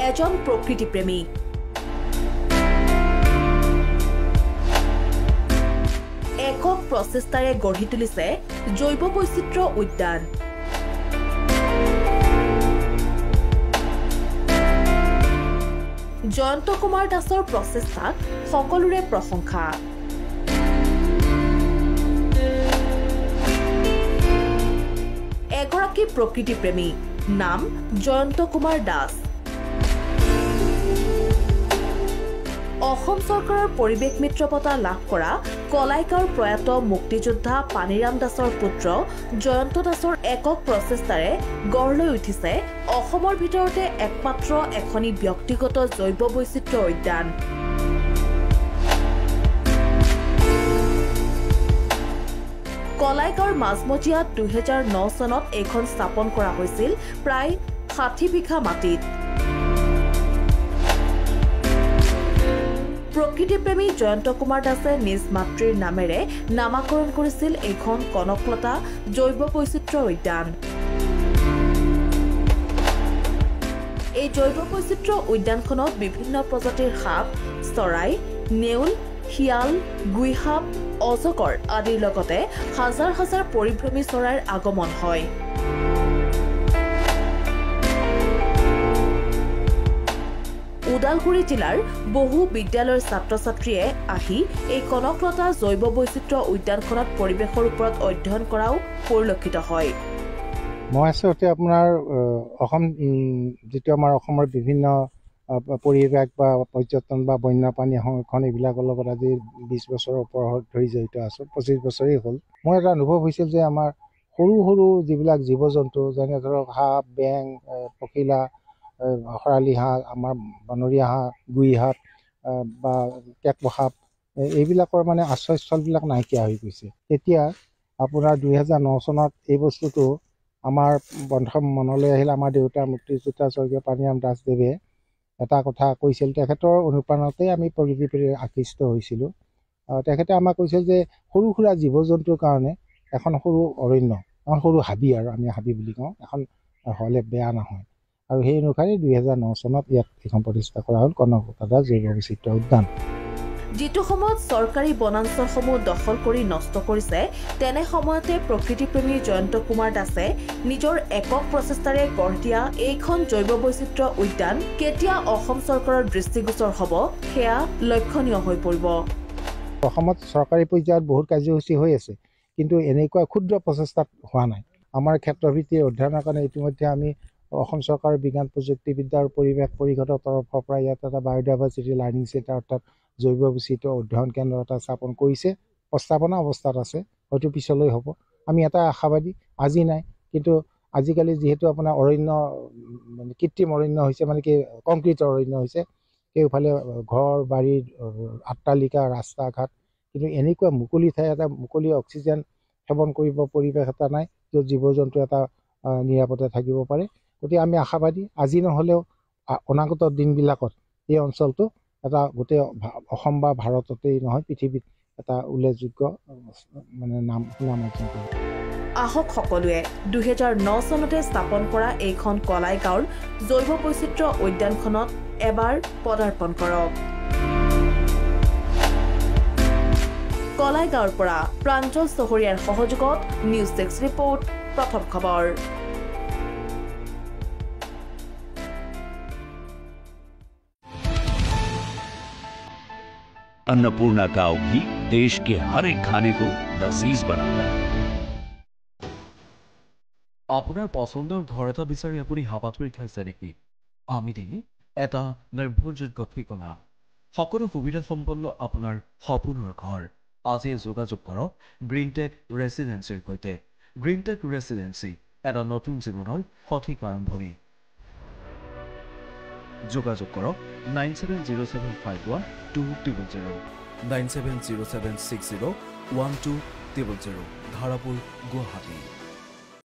এজন প্ৰকৃতিপ্ৰেমী। একক প্ৰচেষ্টাৰে গঢ়ি তুলিছে জৈৱ বৈচিত্ৰ্য উদ্যান। জয়ন্ত কুমাৰ দাসৰ প্ৰচেষ্টাক সকলোৰে প্ৰশংসা। এগৰাকী প্ৰকৃতিপ্ৰেমী, নাম জয়ন্ত কুমাৰ দাস। অসম চৰকাৰৰ পৰিৱেশ মিত্ৰ বঁটা লাভ কৰা কলাইগাঁৱৰ প্ৰয়াত মুক্তিযোদ্ধা পানীৰাম দাসৰ পুত্ৰ জয়ন্ত দাসৰ একক প্ৰচেষ্টাৰে গঢ় লৈ উঠিছে অসমৰ ভিতৰতে একমাত্ৰ এখনি ব্যক্তিগত জৈৱ বৈচিত্ৰ্য উদ্যান। কলাইগাঁৱৰ মাজমজিয়াত 2009 চনত এইখন স্থাপন কৰা হৈছিল প্ৰায় 60 বিঘা মাটিত। প্ৰকৃতিপ্ৰেমী জয়ন্ত কুমাৰ দাসে নিজ মাতৃৰ নামেৰে নামাকৰণ কৰিছিল এইখন কনকলতা জৈৱ বৈচিত্ৰ্য উদ্যান। এই জৈৱ বৈচিত্ৰ্য উদ্যানখনত বিভিন্ন প্ৰজাতিৰ সাপ, চৰাই, নেউল, শিয়াল, গুইসাপ, অজগৰ আদিৰ লগতে হাজাৰ হাজাৰ পৰিভ্ৰমী চৰাইৰ আগমন হয়। ওদালগুৰি জিলাৰ বহু বিদ্যালয়ৰ ছাত্ৰ-ছাত্ৰীয়ে আহি এই কনকলতা জৈৱ বৈচিত্ৰ্য উদ্যানখনত পৰিৱেশৰ ওপৰত অধ্যয়ন কৰাও পৰিলক্ষিত হয়। মই আছো আপোনাৰ অসম যিটো আমাৰ অসমৰ বিভিন্ন পৰিৱেশ বা পৰ্যটন বা বন্যপ্ৰাণী সংৰক্ষণ এইবিলাকৰ লগত আজি 20 বছৰৰ ওপৰত ধৰি জড়িত আছো। 25 বছৰেই হ'ল। মোৰ এটা অনুভৱ হৈছিল যে আমাৰ সৰু সৰু যিবিলাক জীৱ জন্তু যেনে ধৰক সাপ, বেং, পখিলা, শৰালি হাঁহ, আমাৰ বনৰীয়া হাঁহ, গুই সাপ বা কেকসাপ, এইবিলাকৰ মানে আশ্ৰয়স্থলবিলাক নাইকিয়া হৈ গৈছে। তেতিয়া আপোনাৰ 2009 চনত এই বস্তুটো আমাৰ প্ৰথম মনলৈ আহিল। আমাৰ দেউতা মুক্তিযোদ্ধা স্বৰ্গীয় পানীৰাম দাসদেৱে এটা কথা কৈছিল, তেখেতৰ অনুপ্ৰেৰণাতেই আমি প্ৰকৃতিৰ প্ৰতি আকৃষ্ট হৈছিলোঁ। তেখেতে আমাক কৈছিল যে সৰু সুৰা জীৱ জন্তুৰ কাৰণে এখন সৰু অৰণ্য, এখন সৰু হাবি, আৰু আমি হাবি বুলি কওঁ, এখন হ'লে বেয়া নহয়। আৰু সেই অনুসাৰে 2009 চনত ইয়াত এখন প্ৰতিষ্ঠা কৰা হ'ল কনকলতা জৈৱ বৈচিত্ৰ্য উদ্যান। যিটো সময়ত চৰকাৰী বনাঞ্চলসমূহ দখল কৰি নষ্ট কৰিছে, তেনে সময়তে প্ৰকৃতিপ্ৰেমী জয়ন্ত কুমাৰ দাসে নিজৰ একক প্ৰচেষ্টাৰে গঢ় দিয়া এইখন জৈৱ বৈচিত্ৰ্য উদ্যান কেতিয়া অসম চৰকাৰৰ দৃষ্টিগোচৰ হ'ব, সেয়া লক্ষণীয় হৈ পৰিব। অসমত চৰকাৰী পৰ্যায়ত বহুত কাৰ্যসূচী হৈ আছে, কিন্তু এনেকুৱা ক্ষুদ্ৰ প্ৰচেষ্টাত হোৱা নাই। আমাৰ ক্ষেত্ৰভিত্তিক অধ্যয়নৰ কাৰণে ইতিমধ্যে আমি অসম চৰকাৰৰ বিজ্ঞান প্ৰযুক্তিবিদ্যা আৰু পৰিৱেশ পৰিষদৰ তৰফৰ পৰা ইয়াত এটা বায়'ডাইভাৰ্চিটি লাৰ্ণিং চেণ্টাৰ অৰ্থাৎ জৈৱ বৈচিত্ৰ্য অধ্যয়ন কেন্দ্ৰ এটা স্থাপন কৰিছে। প্ৰস্তাৱনা অৱস্থাত আছে, হয়তো পিছলৈ হ'ব। আমি এটা আশাবাদী, আজি নাই, কিন্তু আজিকালি যিহেতু আপোনাৰ অৰণ্য মানে কৃত্ৰিম অৰণ্য হৈছে, মানে কি কংক্ৰিটৰ অৰণ্য হৈছে, সেইফালে ঘৰ বাৰীৰ অট্টালিকা, ৰাস্তা ঘাট, কিন্তু এনেকুৱা মুকলি ঠাই এটা, মুকলি অক্সিজেন সেৱন কৰিব পৰিৱেশ এটা নাই য'ত জীৱ জন্তু এটা নিৰাপদে থাকিব পাৰে। গতিকে আমি আশাবাদী, আজি নহ'লেও অনাগত দিনবিলাকত এই অঞ্চলটো এটা গোটেই অসম বা ভাৰততেই নহয়, পৃথিৱীত এটা উল্লেখযোগ্য মানে নাম অৰ্জন কৰিব। আহক সকলোৱে 2009 চনতে স্থাপন কৰা এইখন কলাইগাঁৱৰ জৈৱ বৈচিত্ৰ্য উদ্যানখনত এবাৰ পদাৰ্পণ কৰক। কলাইগাঁৱৰ পৰা প্ৰাঞ্জল চহৰীয়াৰ সহযোগত নিউজ 6 ৰিপৰ্ট, প্ৰথম খবৰ। अन्नपूर्णा काव घी देश के हर एक खाने को लजीज बनाता है। আপোনাৰ পছন্দৰ ঘৰ এটা বিচাৰি আপুনি হাবাথুৰি খাইছে নেকি? আমি দিম এটা নিৰ্ভৰযোগ্য ঠিকনা, সকলো সুবিধা সম্পন্ন আপোনাৰ সপোনৰ ঘৰ। আজি যোগাযোগ কৰক গ্ৰীণটেক ৰেচিডেন্সিৰ সৈতে। গ্ৰীণটেক ৰেচিডেন্সি এটা নতুন জীৱনৰ সঠিক আৰম্ভণি। যোগাযোগ কৰক 9707512000, 9707601200, ধাৰাপুৰ, গুৱাহাটী।